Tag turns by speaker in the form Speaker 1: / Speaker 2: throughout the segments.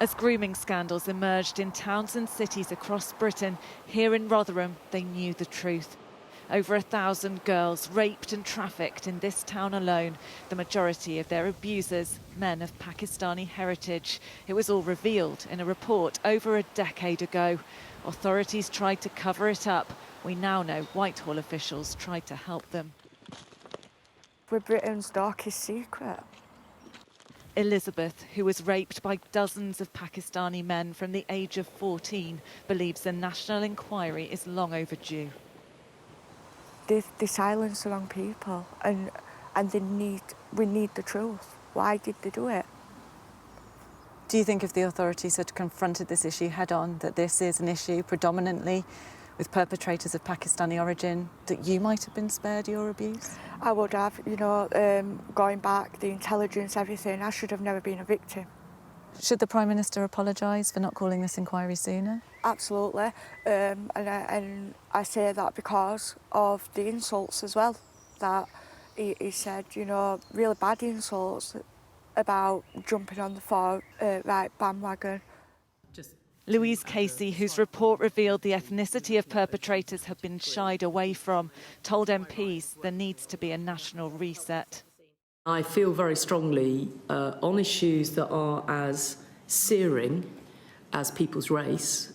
Speaker 1: As grooming scandals emerged in towns and cities across Britain, here in Rotherham, they knew the truth. Over 1,000 girls raped and trafficked in this town alone, the majority of their abusers, men of Pakistani heritage. It was all revealed in a report over a decade ago. Authorities tried to cover it up. We now know Whitehall officials tried to help them.
Speaker 2: We're Britain's darkest secret.
Speaker 1: Elizabeth, who was raped by dozens of Pakistani men from the age of 14, believes a national inquiry is long overdue.
Speaker 2: They silence the wrong people, and we need the truth. Why did they do it?
Speaker 3: Do you think if the authorities had confronted this issue head-on, that this is an issue predominantly with perpetrators of Pakistani origin, that you might have been spared your abuse?
Speaker 2: I would have, going back, the intelligence, everything. I should have never been a victim.
Speaker 3: Should the Prime Minister apologise for not calling this inquiry sooner?
Speaker 2: Absolutely, and I say that because of the insults as well, that he said, really bad insults about jumping on the right bandwagon.
Speaker 1: Louise Casey, whose report revealed the ethnicity of perpetrators have been shied away from, told MPs there needs to be a national reset.
Speaker 4: I feel very strongly on issues that are as searing as people's race,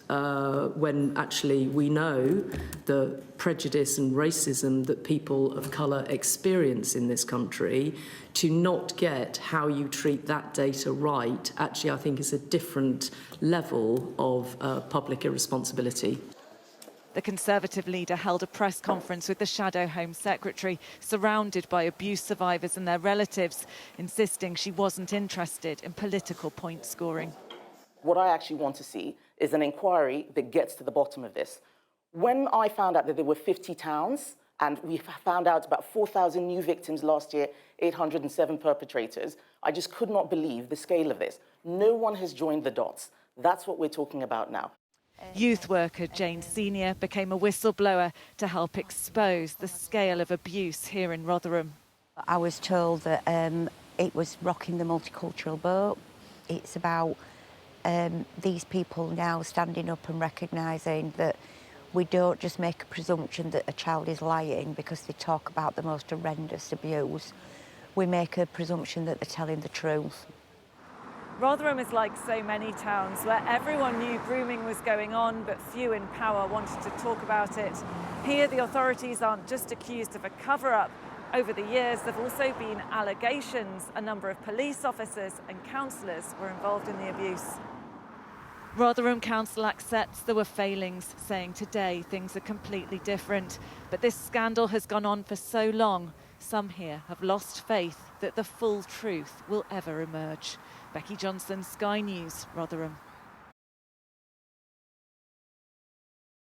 Speaker 4: when actually we know the prejudice and racism that people of colour experience in this country, to not get how you treat that data right, actually I think is a different level of public irresponsibility.
Speaker 1: The Conservative leader held a press conference with the Shadow Home Secretary, surrounded by abuse survivors and their relatives, insisting she wasn't interested in political point scoring.
Speaker 5: What I actually want to see is an inquiry that gets to the bottom of this. When I found out that there were 50 towns, and we found out about 4,000 new victims last year, 807 perpetrators, I just could not believe the scale of this. No one has joined the dots. That's what we're talking about now.
Speaker 1: Youth worker Jane Senior became a whistleblower to help expose the scale of abuse here in Rotherham.
Speaker 6: I was told that it was rocking the multicultural boat. It's about these people now standing up and recognising that we don't just make a presumption that a child is lying because they talk about the most horrendous abuse. We make a presumption that they're telling the truth.
Speaker 1: Rotherham is like so many towns where everyone knew grooming was going on, but few in power wanted to talk about it. Here, the authorities aren't just accused of a cover-up. Over the years, there have also been allegations a number of police officers and councillors were involved in the abuse. Rotherham Council accepts there were failings, saying today things are completely different. But this scandal has gone on for so long, some here have lost faith that the full truth will ever emerge. Becky Johnson, Sky News, Rotherham.